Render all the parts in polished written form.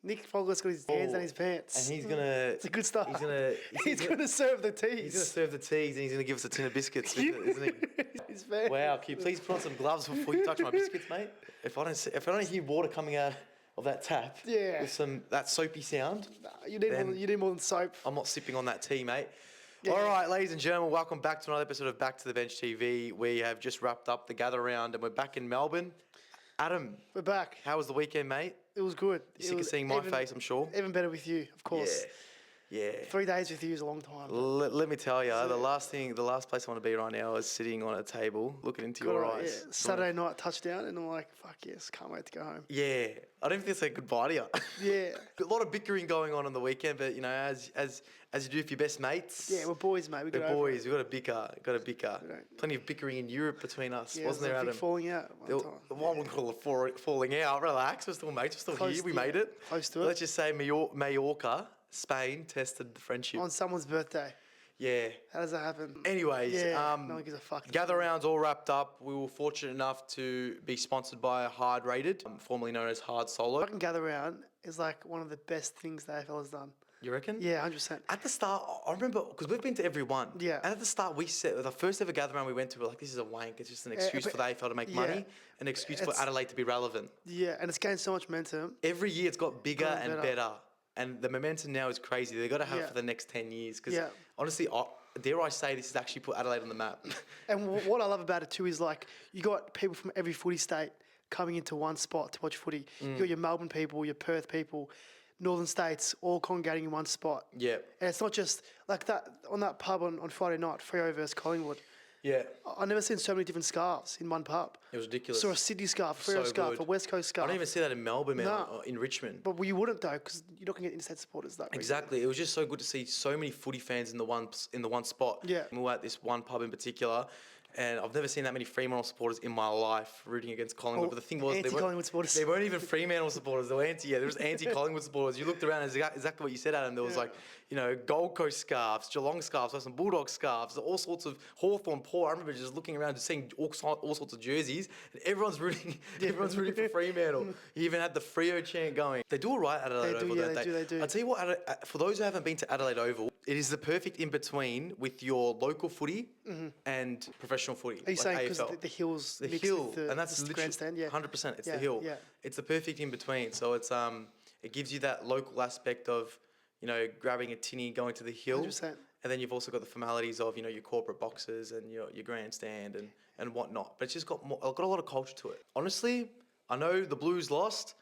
Nick Fogler's got his hands down his pants. And he's gonna. It's a good start. He's gonna serve the teas. He's gonna serve the teas, and he's gonna give us a tin of biscuits, isn't he? His fans. Wow! Can you please put on some gloves before you touch my biscuits, mate? If I don't hear water coming out of that tap, Yeah. with that soapy sound, You need more than soap. I'm not sipping on that tea, mate. Yeah. All right, ladies and gentlemen, welcome back to another episode of Back to the Bench TV. We have just wrapped up the gather round, and we're back in Melbourne. Adam, We're back. how was the weekend, mate? It was good. You're sick of seeing my face, I'm sure. Even better with you, of course. Yeah. 3 days with you is a long time. Let me tell you, the last place I want to be right now is sitting on a table, looking into your eyes. Yeah. Saturday night touchdown, and I'm like, fuck yes, can't wait to go home. Yeah, I don't think they say goodbye to you. Yeah. A lot of bickering going on the weekend, but you know, as you do with your best mates. Yeah, we're boys, mate. We're boys. We got to bicker. Plenty of bickering in Europe between us, Yeah, wasn't there, Adam? Falling out. One would call it falling out. Relax, we're still mates. We're still Close here. We to made it. Close to it. Let's just say Mallorca, Spain, tested the friendship. On someone's birthday. Yeah. How does that happen? Anyways, no one gives a fuck. Gather rounds all wrapped up. We were fortunate enough to be sponsored by Hard Rated, formerly known as Hard Solo. Fucking gather round is like one of the best things the AFL has done. You reckon? Yeah, 100%. At the start, I remember, because we've been to every one. Yeah. And at the start, we said, the first ever gather round we went to, we're like, this is a wank. It's just an excuse for the AFL to make money, an excuse for Adelaide to be relevant. Yeah, and it's gained so much momentum. Every year it's got bigger and better. And the momentum now is crazy. They've got to have it for the next 10 years. Because honestly, dare I say, this has actually put Adelaide on the map. And what I love about it too is like, you got people from every footy state coming into one spot to watch footy. You got your Melbourne people, your Perth people, Northern States, all congregating in one spot. Yeah. And it's not just like that on that pub on Friday night, Freo versus Collingwood. Yeah. I've never seen so many different scarves in one pub. It was ridiculous. Saw a Sydney scarf, a Freo scarf, a West Coast scarf. I don't even see that in Melbourne, man, or in Richmond. But you wouldn't though, because you're not going to get interstate supporters that way. Exactly. It was just so good to see so many footy fans in the one spot. Yeah. We were at this one pub in particular, and I've never seen that many Fremantle supporters in my life rooting against Collingwood. But the thing was, anti-Collingwood supporters. They weren't even Fremantle supporters. They were there was anti-Collingwood supporters. You looked around, and exactly what you said, Adam. There was Gold Coast scarves, Geelong scarves, some Bulldog scarves, all sorts of Hawthorn, Paul. I remember just looking around, just seeing all sorts of jerseys, and everyone's rooting for Fremantle. You even had the Freo chant going. They do all right at Adelaide Oval, don't they? They do. I'll tell you what, for those who haven't been to Adelaide Oval, it is the perfect in-between with your local footy and professional footy. Are you saying because the hills the mixed hill, with the and that's grandstand? Yeah, 100%. It's the hill. Yeah. It's the perfect in-between. So it gives you that local aspect of, grabbing a tinny, going to the hill. 100%. And then you've also got the formalities of, your corporate boxes and your grandstand and whatnot. But it's just got a lot of culture to it. Honestly, I know the Blues lost,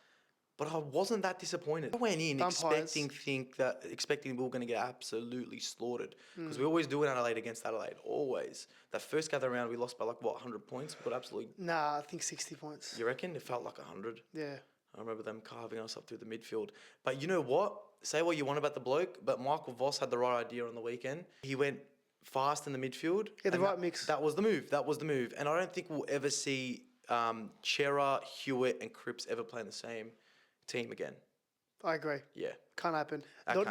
but I wasn't that disappointed. I went in expecting we were going to get absolutely slaughtered. Because we always do in Adelaide against Adelaide. Always. That first gather round, we lost by 100 points? We got absolutely... Nah, I think 60 points. You reckon? It felt like 100. Yeah. I remember them carving us up through the midfield. But you know what? Say what you want about the bloke, but Michael Voss had the right idea on the weekend. He went fast in the midfield. Yeah, the right mix. That was the move. And I don't think we'll ever see Chera, Hewitt and Cripps ever play in the same team again. I agree. Yeah. Can't happen.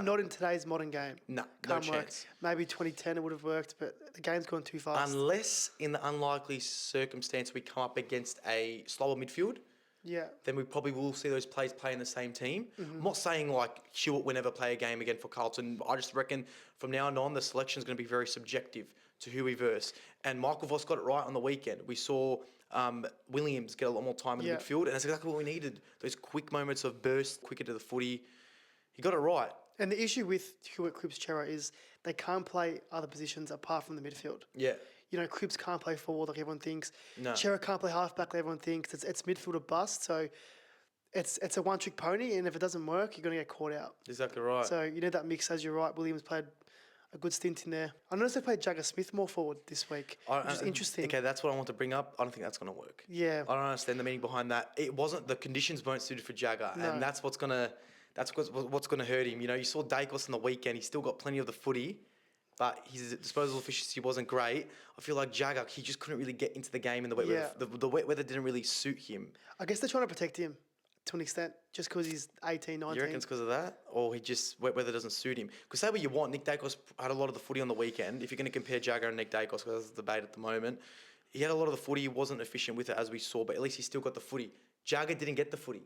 Not in today's modern game. No Can't work. Chance. Maybe 2010 it would have worked, but the game's gone too fast. Unless in the unlikely circumstance we come up against a slower midfield, then we probably will see those players play in the same team. I'm not saying Hewitt will never play a game again for Carlton. I just reckon from now on the selection is going to be very subjective to who we verse. And Michael Voss got it right on the weekend. We saw Williams get a lot more time in the midfield, and that's exactly what we needed. Those quick moments of burst, quicker to the footy. He got it right. And the issue with Hewitt, Cripps, Chera is they can't play other positions apart from the midfield. Yeah. Cripps can't play forward like everyone thinks. No. Chera can't play halfback like everyone thinks. It's midfield or bust. So it's a one-trick pony, and if it doesn't work, you're going to get caught out. Exactly right. So that mix, as you're right, Williams played a good stint in there. I noticed they played Jagger Smith more forward this week, which is interesting. Okay, that's what I want to bring up. I don't think that's going to work. Yeah. I don't understand the meaning behind that. The conditions weren't suited for Jagger, and that's what's going to hurt him. You saw Dacos on the weekend. He still got plenty of the footy, but his disposal efficiency wasn't great. I feel like Jagger, he just couldn't really get into the game in the wet weather. The wet weather didn't really suit him. I guess they're trying to protect him to an extent, just because he's 18, 19. You reckon it's because of that? Or wet weather doesn't suit him? Because say what you want, Nick Dacos had a lot of the footy on the weekend. If you're going to compare Jagger and Nick Dacos, because that's the debate at the moment, he had a lot of the footy. He wasn't efficient with it, as we saw, but at least he still got the footy. Jagger didn't get the footy.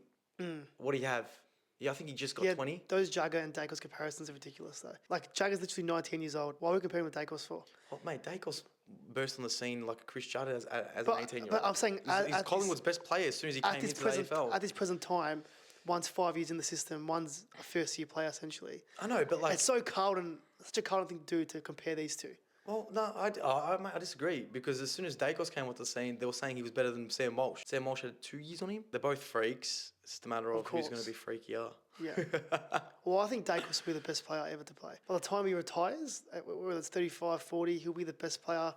What do you have? Yeah, I think he just got 20. Those Jagger and Dacos comparisons are ridiculous, though. Like, Jagger's literally 19 years old. Why are we comparing with Dacos for? Oh, mate, Dacos burst on the scene like Chris Judd as an 18-year-old. But I'm saying... He's Collingwood's best player as soon as he came into the AFL. At this present time, one's 5 years in the system, one's a first-year player, essentially. I know, but like... It's so Carlton... Such a Carlton thing to do to compare these two. Well, no, I disagree because as soon as Dacos came onto the scene, they were saying he was better than Sam Walsh. Sam Walsh had 2 years on him. They're both freaks. It's just a matter of who's going to be freakier. Yeah. Well, I think Dacos will be the best player ever to play. By the time he retires, whether it's 35, 40, he'll be the best player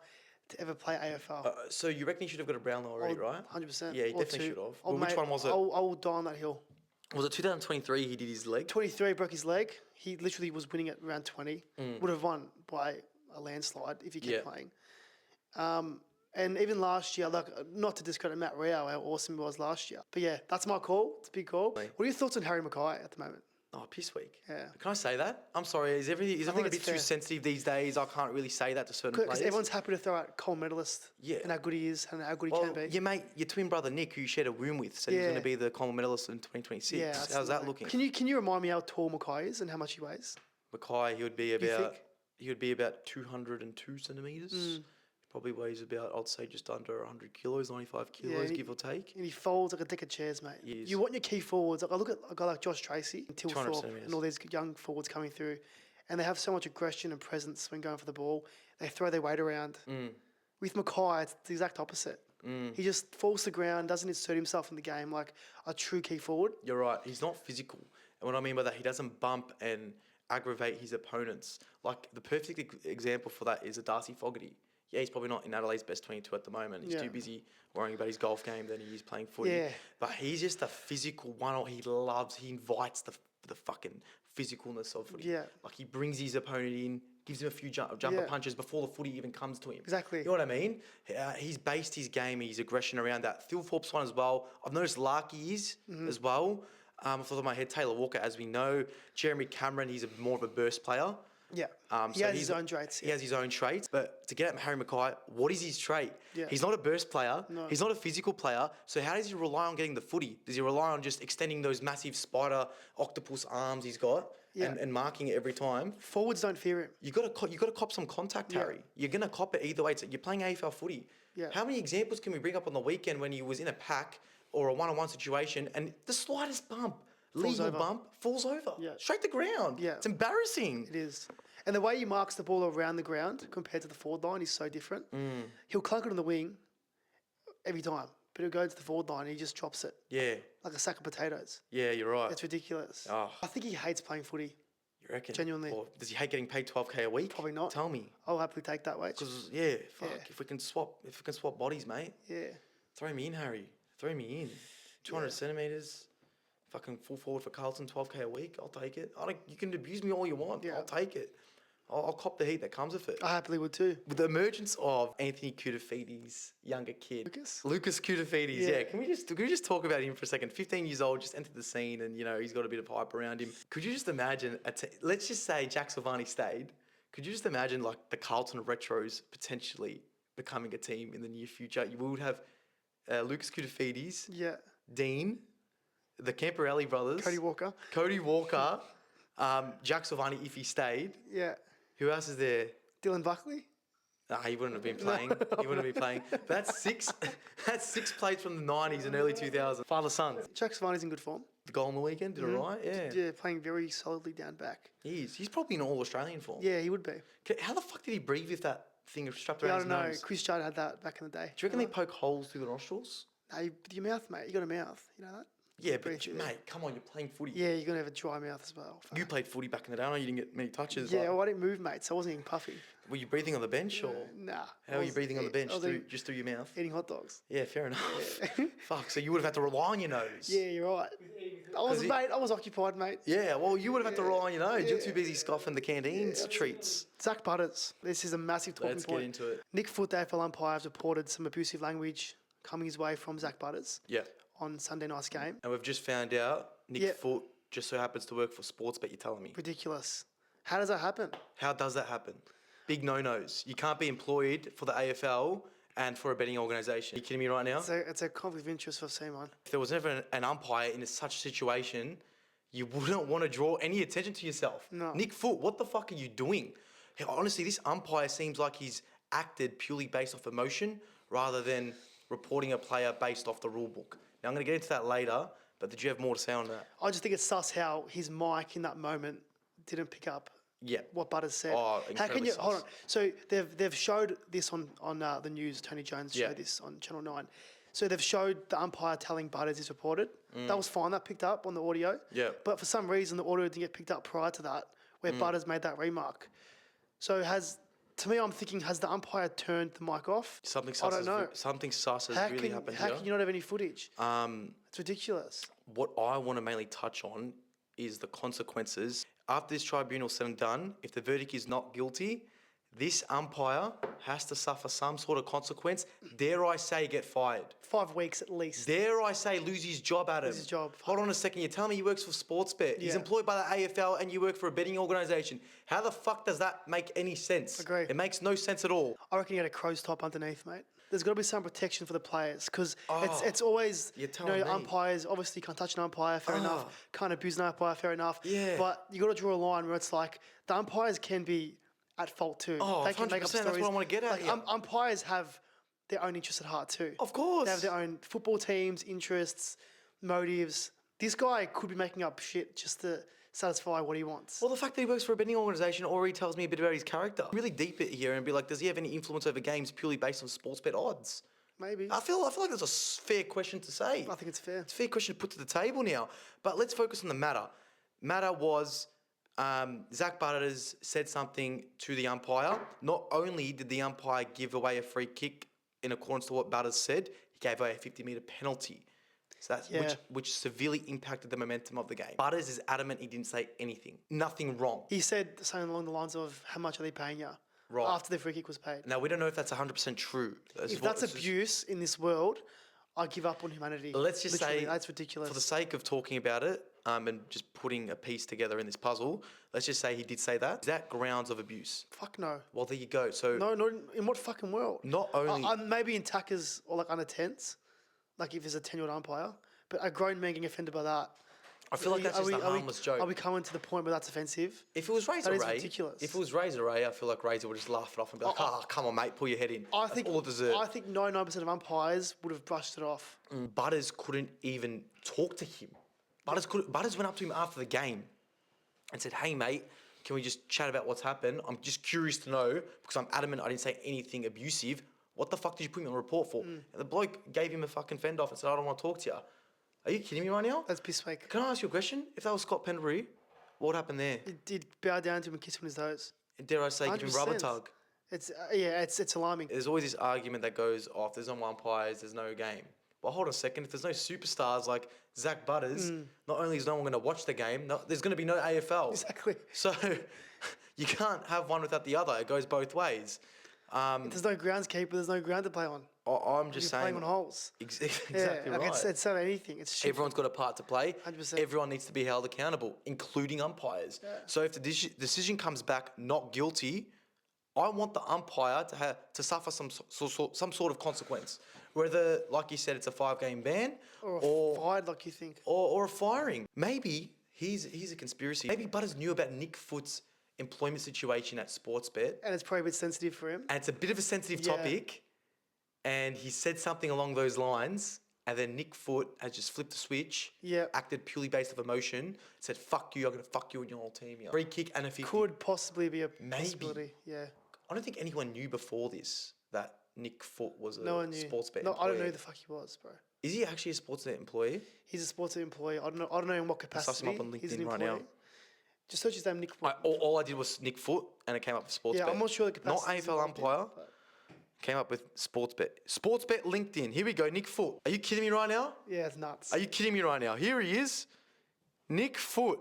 to ever play AFL. So you reckon he should have got a Brownlow already, right? 100%. Yeah, he definitely should have. Well, which one was it? I will die on that hill. Was it 2023 he did his leg? 23 broke his leg. He literally was winning at around 20. Would have won by a landslide if he kept playing. And even last year, like, not to discredit Matt Rao, how awesome he was last year. But yeah, that's my call. It's a big call. What are your thoughts on Harry Mackay at the moment? Oh, piss week. Yeah. Can I say that? I'm sorry. Is everything a bit too sensitive these days? I can't really say that to certain players. Because everyone's happy to throw out gold medalist and how good he is and how good he can be. Your mate, your twin brother Nick, who you shared a room with, said he was going to be the gold medalist in 2026. Yeah, how's that looking? Can you remind me how tall Mackay is and how much he weighs? Mackay, he would be about 202 centimeters. Probably weighs about, I'd say, just under 100 kilos, 95 kilos, give or take. And he folds like a deck of chairs, mate. You want your key forwards. Like, I look at a guy like Josh Tracy and Tilthorpe and all these young forwards coming through, and they have so much aggression and presence when going for the ball. They throw their weight around. With Mackay, it's the exact opposite. He just falls to the ground, doesn't insert himself in the game like a true key forward. You're right. He's not physical. And what I mean by that, he doesn't bump and aggravate his opponents. Like, the perfect example for that is a Darcy Fogarty. Yeah, he's probably not in Adelaide's best 22 at the moment. He's too busy worrying about his golf game than he is playing footy. Yeah. But he's just a physical one. He invites the fucking physicalness of footy. Yeah. Like, he brings his opponent in, gives him a few jumper punches before the footy even comes to him. Exactly. You know what I mean? He's based his game, his aggression around that. Thilthorpe's one as well. I've noticed Larky is as well. Off the top of my head, Taylor Walker, as we know. Jeremy Cameron, he's more of a burst player. Yeah. He has his own traits. He has his own traits. But to get at Harry Mackay, what is his trait? Yeah. He's not a burst player. No. He's not a physical player. So how does he rely on getting the footy? Does he rely on just extending those massive spider octopus arms he's got and marking it every time? Forwards don't fear him. You got to cop some contact, Harry. You're going to cop it either way. You're playing AFL footy. Yeah. How many examples can we bring up on the weekend when he was in a pack or a one-on-one situation and the slightest bump, legal bump, falls over? Yeah. Straight to ground. Yeah. It's embarrassing. It is. And the way he marks the ball around the ground compared to the forward line is so different. He'll clunk it on the wing every time, but he'll go to the forward line and he just drops it. Yeah. Like a sack of potatoes. Yeah, you're right. It's ridiculous. Oh. I think he hates playing footy. You reckon? Genuinely. Or does he hate getting paid $12K a week? Probably not. Tell me. I'll happily take that wage. Because if we can swap bodies, mate. Yeah. Throw me in, Harry. Throw me in. 200 centimeters. Fucking full forward for Carlton, $12K a week. I'll take it. You can abuse me all you want. Yeah. I'll take it. I'll cop the heat that comes with it. I happily would too. With the emergence of Anthony Koutoufides' younger kid. Lucas Koutoufides, yeah. Can we just talk about him for a second? 15 years old, just entered the scene and, he's got a bit of hype around him. Could you just imagine, let's just say Jack Silvani stayed. Could you just imagine, like, the Carlton Retros potentially becoming a team in the near future? You would have Lucas Koutoufides, Dean, the Camporelli brothers. Cody Walker, Jack Silvani if he stayed. Yeah. Who else is there? Dylan Buckley? Nah, he wouldn't have been playing. He wouldn't be playing. But that's six players from the 90s and early 2000s. Father-son. Jack Silvani's in good form. The goal on the weekend, did it right? Yeah. Yeah, playing very solidly down back. He is. He's probably in All-Australian form. Yeah, he would be. How the fuck did he breathe with that thing strapped around his nose? I don't know. Chris Judd had that back in the day. Do you reckon they poke holes through the nostrils? No, with your mouth, mate. You got a mouth. You know that? Yeah, but mate, come on, you're playing footy. Yeah, you're going to have a dry mouth as well. You played footy back in the day. I know you didn't get many touches. Yeah, well, I didn't move, mate, so I wasn't getting puffy. Were you breathing on the bench or? Nah. How are you breathing on the bench? Just through your mouth? Eating hot dogs. Yeah, fair enough. Fuck, so you would have had to rely on your nose. Yeah, you're right. I was occupied, mate. Yeah, well, you would have had to rely on your nose. You're too busy scoffing the canteen's treats. Zak Butters. This is a massive talking point. Let's get into it. Nick Foot, the AFL umpire, has reported some abusive language coming his way from Zak Butters. Yeah. On Sunday night's game. And we've just found out Nick Foot just so happens to work for Sportsbet, you're telling me. Ridiculous. How does that happen? How does that happen? Big no-nos. You can't be employed for the AFL and for a betting organisation. Are you kidding me right now? It's a conflict of interest for Simon. If there was ever an umpire in such a situation, you wouldn't want to draw any attention to yourself. No. Nick Foot, what the fuck are you doing? Hey, honestly, this umpire seems like he's acted purely based off emotion rather than reporting a player based off the rule book. Now, I'm going to get into that later, but did you have more to say on that? I just think it's sus how his mic in that moment didn't pick up what Butters said. Oh, how can you sus. hold on? So they've showed this on the news. Tony Jones showed this on Channel 9. So they've showed the umpire telling Butters he's reported. That was fine. That picked up on the audio. Yeah. But for some reason, the audio didn't get picked up prior to that, where Butters made that remark. So to me, I'm thinking, has the umpire turned the mic off? Something I don't know. Something sus has really happened here. How can you not have any footage? It's ridiculous. What I want to mainly touch on is the consequences. After this tribunal's said and done, if the verdict is not guilty, this umpire has to suffer some sort of consequence. Dare I say get fired? 5 weeks at least. Dare I say lose his job, Adam? Lose his job. Hold on a second. You're telling me he works for Sportsbet. He's employed by the AFL and you work for a betting organisation. How the fuck does that make any sense? Agree. It makes no sense at all. I reckon you had a crow's top underneath, mate. There's got to be some protection for the players because it's always, umpires, obviously you can't touch an umpire, fair enough. Can't abuse an umpire, fair enough. Yeah. But you got to draw a line where it's like the umpires can be at fault too. Oh, they can make up 100%, that's what I want to get at here. Umpires have their own interests at heart too. Of course. They have their own football teams, interests, motives. This guy could be making up shit just to satisfy what he wants. Well, the fact that he works for a betting organisation already tells me a bit about his character. Really deep it here and be like, does he have any influence over games purely based on sports bet odds? Maybe. I feel like that's a fair question to say. I think it's fair. It's a fair question to put to the table now. But let's focus on the matter. Matter was Zak Butters said something to the umpire. Not only did the umpire give away a free kick in accordance to what Butters said, he gave away a 50-metre penalty. So that's which severely impacted the momentum of the game. Butters is adamant he didn't say anything. Nothing wrong. He said something along the lines of, how much are they paying you? Right. After the free kick was paid. Now, we don't know if that's 100% true. If that's abuse in this world, I give up on humanity. Let's just say, that's ridiculous. For the sake of talking about it and just putting a piece together in this puzzle, let's just say he did say that. Is that grounds of abuse? Fuck no. Well, there you go. So no, not in what fucking world? Not only... maybe in tackers or like under 10s, like if there's a 10-year-old umpire, but a grown man getting offended by that. I feel like that's just a harmless joke. Are we coming to the point where that's offensive? If it was Razor Ray, ridiculous. If it was Razor Ray, I feel like Razor would just laugh it off and be like, come on, mate, pull your head in. That's all it deserved. I think 99% of umpires would have brushed it off. Butters couldn't even talk to him. Butters went up to him after the game and said, hey, mate, can we just chat about what's happened? I'm just curious to know, because I'm adamant I didn't say anything abusive. What the fuck did you put me on a report for? And the bloke gave him a fucking fend off and said, I don't want to talk to you. Are you kidding me right now? That's piss fake. Can I ask you a question? If that was Scott Pendlebury, what would happen there? Did bow down to him and kiss him on his toes. And dare I say, give him rubber tug. It's alarming. There's always this argument that goes off, there's no umpires, there's no game. But hold on a second, if there's no superstars like Zak Butters, not only is no one going to watch the game, there's going to be no AFL. Exactly. So you can't have one without the other. It goes both ways. If there's no groundskeeper, there's no ground to play on. I'm just saying. You're playing on holes. Exactly right. It's not anything. It's shit. Everyone's got a part to play. 100%. Everyone needs to be held accountable, including umpires. Yeah. So if the decision comes back not guilty, I want the umpire to suffer some sort of consequence. Whether, like you said, it's a 5-game ban or fired, like you think, or a firing. Maybe he's a conspiracy. Maybe Butters knew about Nick Foot's employment situation at Sportsbet. And it's probably a bit sensitive for him. And it's a bit of a sensitive topic. And he said something along those lines. And then Nick Foot has just flipped the switch. Yeah. Acted purely based off emotion. Said, fuck you, I'm going to fuck you and your whole team. Yeah. Free kick and a 50. Could possibly be a possibility. Yeah. I don't think anyone knew before this that Nick Foot was a Sportsbet employee. I don't know who the fuck he was, bro. Is he actually a Sportsbet employee? He's a Sportsbet employee. I don't know in what capacity. I'll him up on LinkedIn right now. Just search his name, Nick Foot. All I did was Nick Foot, and it came up with Sportsbet. Yeah, I'm not sure the capacity. Not AFL umpire. Came up with Sportsbet. Sportsbet LinkedIn. Here we go, Nick Foot. Are you kidding me right now? Yeah, it's nuts. Are you kidding me right now? Here he is. Nick Foot.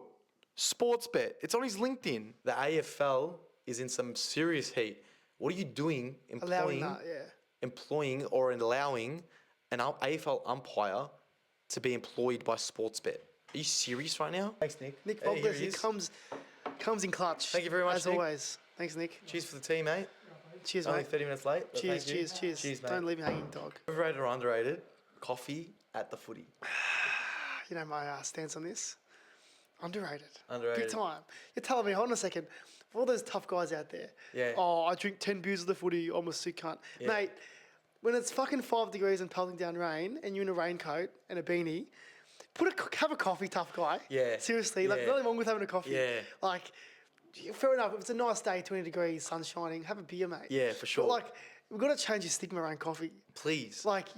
Sportsbet. It's on his LinkedIn. The AFL is in some serious heat. What are you doing employing or allowing an AFL umpire to be employed by Sportsbet? Are you serious right now? Thanks, Nick. Nick Vogler, he comes in clutch. Thank you very much, as Nick. Always. Thanks, Nick. Cheers for the tea, mate. Cheers, Only mate. 30 minutes late. Cheers, cheers. Cheers, mate. Don't leave me hanging, dog. Overrated or underrated? Coffee at the footy. You know my stance on this. Underrated. Underrated. Big time. You're telling me, hold on a second, for all those tough guys out there, Yeah. oh, I drink 10 beers of the footy, I'm a sick cunt. Yeah. Mate, when it's fucking 5 degrees and pelting down rain and you're in a raincoat and a beanie, have a coffee, tough guy. Yeah. Seriously, like, nothing wrong with having a coffee. Yeah. Like, fair enough, if it's a nice day, 20 degrees, sun shining, have a beer, mate. Yeah, for sure. But, like, we've got to change your stigma around coffee. Please. Like,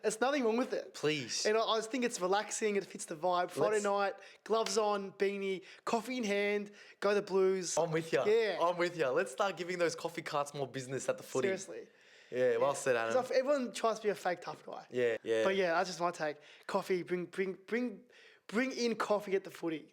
there's nothing wrong with it. Please. And I just think it's relaxing. It fits the vibe. Friday night, gloves on, beanie, coffee in hand, go the Blues. I'm with you. Yeah. I'm with you. Let's start giving those coffee carts more business at the footy. Seriously. Yeah, well said, Adam. 'Cause everyone tries to be a fake tough guy. Yeah, yeah. But yeah, that's just my take. Coffee, bring in coffee at the footy.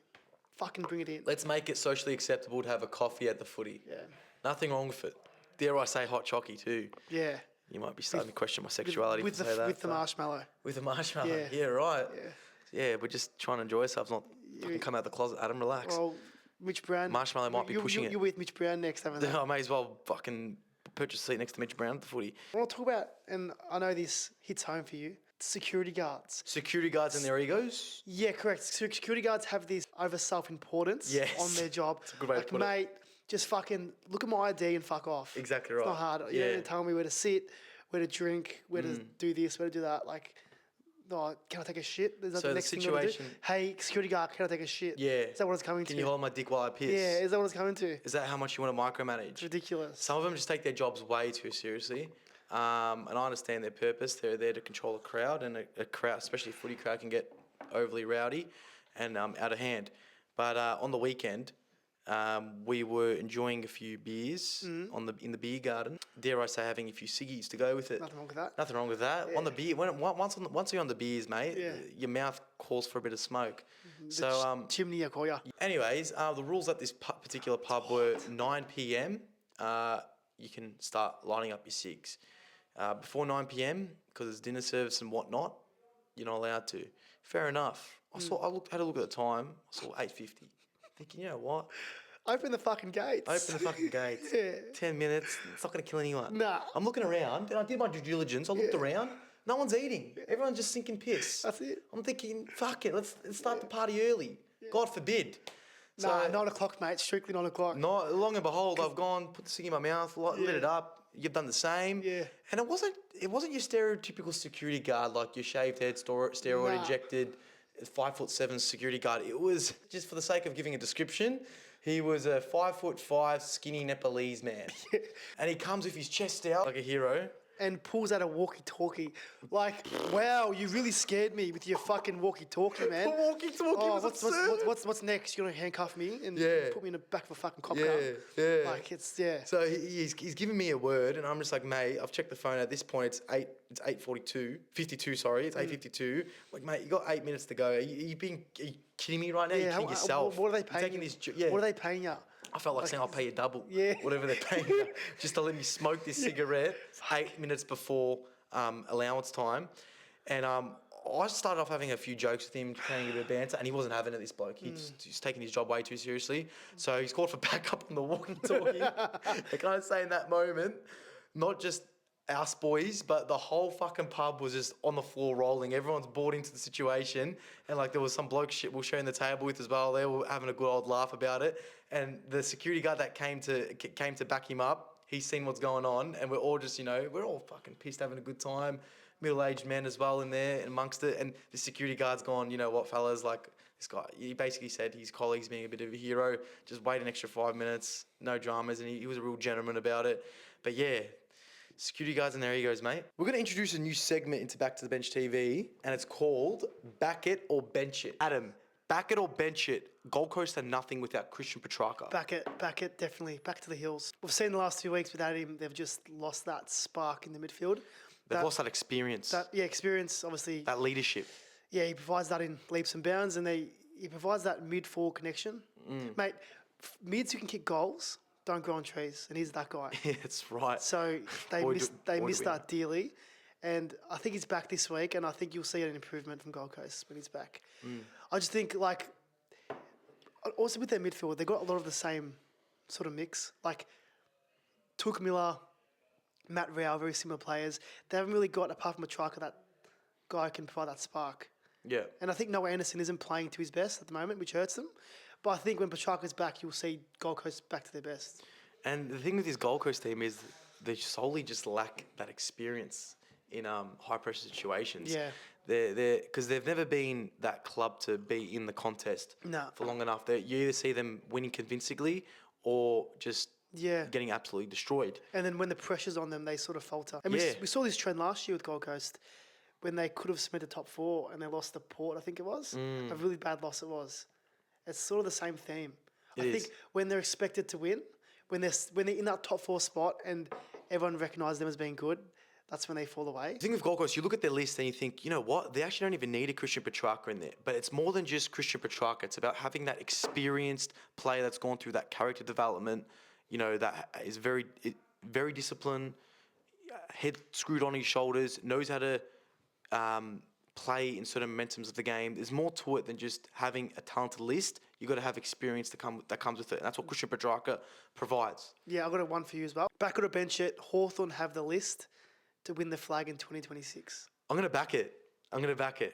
Fucking bring it in. Let's make it socially acceptable to have a coffee at the footy. Yeah. Nothing wrong with it. Dare I say hot chockey too. Yeah. You might be starting to question my sexuality With if I say that. the marshmallow. With the marshmallow. Yeah. Yeah, right. Yeah. Yeah, we're just trying to enjoy ourselves, not fucking come out the closet. Adam, relax. Well, Mitch Brown. Marshmallow might be pushing it. You're with Mitch Brown next, haven't you? I may as well fucking purchase a seat next to Mitch Brown at the footy. I want to talk about, and I know this hits home for you, security guards. Security guards and their egos? Yeah, correct. Security guards have this over self-importance Yes. on their job. That's a good way to put it. Mate, just fucking look at my ID and fuck off. Exactly It's right. not hard. You Yeah. don't need to tell me where to sit, where to drink, where to do this, where to do that. Like, no, can I take a shit? Is that So the the next thing you want to do? situation- Hey, security guard, can I take a shit? Yeah. Is that what it's coming Can to? you hold my dick while I piss? Yeah, is that what it's coming to? Is that how much you want to micromanage? It's ridiculous. Some of them just take their jobs way too seriously. And I understand their purpose. They're there to control a crowd, and a crowd, especially a footy crowd, can get overly rowdy and out of hand. But on the weekend, we were enjoying a few beers in the beer garden. Dare I say, having a few ciggies to go with it. Nothing wrong with that. Nothing wrong with that. On the beer, once you're on the beers, mate, Yeah. your mouth calls for a bit of smoke. So Chimney, I call ya. anyways, the rules at this particular pub were 9 p.m. You can start lining up your cigs. Before 9 p.m, because it's dinner service and whatnot, you're not allowed to. Fair enough. Had a look at the time. I saw 8:50. Thinking, you know what? Open the fucking gates. Open the fucking gates. Yeah. 10 minutes. It's not going to kill anyone. Nah. I'm looking around, and I did my due diligence. I looked around. No one's eating. Everyone's just sinking piss. That's it. I'm thinking, fuck it. Let's start the party early. God forbid. Nah, 9 o'clock, mate. Strictly 9 o'clock. No, long and behold, I've gone, put the cig in my mouth, lit it up. You've done the same. Yeah. And it wasn't your stereotypical security guard, like your shaved head, steroid injected, 5'7" security guard. It was, just for the sake of giving a description, he was a 5'5" skinny Nepalese man. And he comes with his chest out like a hero. And pulls out a walkie-talkie. Like, wow, you really scared me with your fucking walkie-talkie, man. The walkie-talkie was absurd. What's next? You're gonna handcuff me and Yeah. put me in the back of a fucking cop car? Yeah. Like, it's, yeah. So he's giving me a word, and I'm just like, mate, I've checked the phone. At this point, it's 8:42, 52. Sorry, it's 8:52. Like, mate, you got 8 minutes to go. Are you kidding me right now? You're kidding yourself. What are they You're paying taking you? this, What are they paying you? I felt like saying I'll pay you double. Yeah. Whatever they're paying you, just to let me smoke this cigarette 8 minutes before allowance time. And I started off having a few jokes with him, playing a bit of banter, and he wasn't having it, this bloke. He's taking his job way too seriously. So he's called for backup on the walkie-talkie. I can't say in that moment, not just us boys, but the whole fucking pub was just on the floor rolling. Everyone's bought into the situation, and like there was some bloke shit we were sharing the table with as well. They were having a good old laugh about it, and the security guard that came to back him up, he's seen what's going on, and we're all just, we're all fucking pissed, having a good time. Middle-aged men as well in there amongst it, and the security guard's gone, you know what, fellas, like this guy, he basically said his colleague's being a bit of a hero, just wait an extra 5 minutes, no dramas, and he was a real gentleman about it. But yeah, security guards and their egos, mate. We're going to introduce a new segment into Back to the Bench TV, and it's called Back It or Bench It. Adam, back it or bench it. Gold Coast are nothing without Christian Petrarca. Back it, definitely. Back to the hills. We've seen the last 2 weeks without him, they've just lost that spark in the midfield. They've lost that experience. Experience, obviously. That leadership. Yeah, he provides that in leaps and bounds, and he provides that mid-forward connection. Mate, mids who can kick goals don't grow on trees, and he's that guy. Yeah, that's right. So they missed we that dearly, and I think he's back this week, and I think you'll see an improvement from Gold Coast when he's back. I just think, like, also with their midfield, they've got a lot of the same sort of mix. Like, Took Miller, Matt Rao, very similar players. They haven't really got, apart from Petrarca, that guy who can provide that spark. Yeah. And I think Noah Anderson isn't playing to his best at the moment, which hurts them. But I think when Petrarca's back, you'll see Gold Coast back to their best. And the thing with this Gold Coast team is they solely just lack that experience in high pressure situations. Yeah. Because they've never been that club to be in the contest for long enough. You either see them winning convincingly or just getting absolutely destroyed. And then when the pressure's on them, they sort of falter. And we saw this trend last year with Gold Coast when they could have cemented top 4 and they lost to Port, I think it was. A really bad loss it was. It's sort of the same theme. I think when they're expected to win, when they're in that top 4 spot and everyone recognises them as being good, that's when they fall away. The thing with Gold Coast, you look at their list and you think, you know what? They actually don't even need a Christian Petrarca in there. But it's more than just Christian Petrarca. It's about having that experienced player that's gone through that character development, that is very disciplined, head screwed on his shoulders, knows how to play in certain momentums of the game. There's more to it than just having a talented list. You've got to have experience that comes with it. And that's what Christian Petrarca provides. Yeah, I've got one for you as well. Back on a bench it, Hawthorn have the list to win the flag in 2026. I'm going to back it.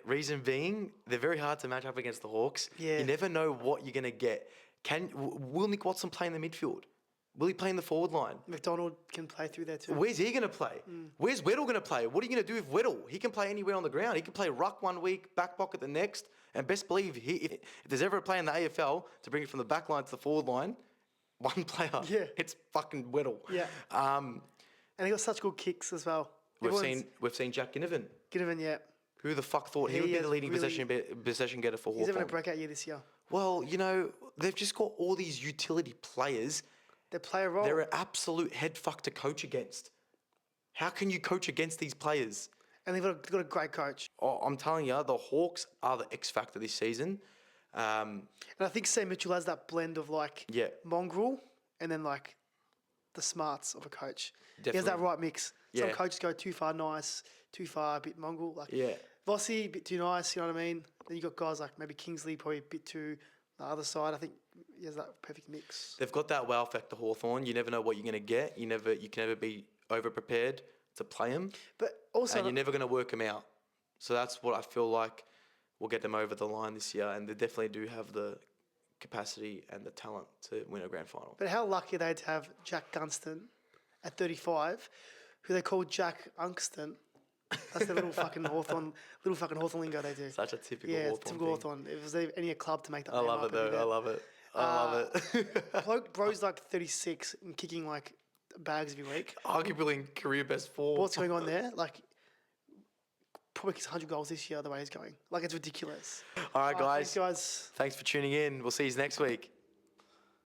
Reason being, they're very hard to match up against the Hawks. Yeah. You never know what you're going to get. Will Nick Watson play in the midfield? Will he play in the forward line? McDonald can play through there too. Where's he going to play? Where's Weddle going to play? What are you going to do with Weddle? He can play anywhere on the ground. He can play ruck one week, back pocket the next. And best believe, if there's ever a play in the AFL to bring it from the back line to the forward line, one player, it's fucking Weddle. Yeah. And he got such good kicks as well. We've seen Jack Ginnivan. Ginnivan, yeah. Who the fuck thought he would be the leading possession getter for Hawthorn? He's having a breakout year this year. Well, they've just got all these utility players. They play a role. They're an absolute head fuck to coach against. How can you coach against these players? And they've got a great coach. Oh, I'm telling you, the Hawks are the X factor this season. And I think Sam Mitchell has that blend of mongrel and then the smarts of a coach. Definitely. He has that right mix. Some coaches go too far nice, too far a bit mongrel. Vossi, a bit too nice, you know what I mean? Then you got guys like maybe Kingsley, probably a bit too the other side. I think he has that perfect mix. They've got that wow factor, Hawthorn. You never know what you're going to get. You can never be over prepared to play them. But also, and you're never going to work them out. So that's what I feel like will get them over the line this year. And they definitely do have the capacity and the talent to win a grand final. But how lucky are they to have Jack Gunston at 35, who they call Jack Unkston. That's the little fucking Hawthorn lingo they do. Such a typical Hawthorn. Yeah, it's typical Hawthorn. If there's any club to make that I love it though. I love it. Bro's 36 and kicking bags every week. Arguably in career best form. What's going on there? Probably kicks 100 goals this year the way he's going. It's ridiculous. All right, guys. Thanks, guys. Thanks for tuning in. We'll see you next week.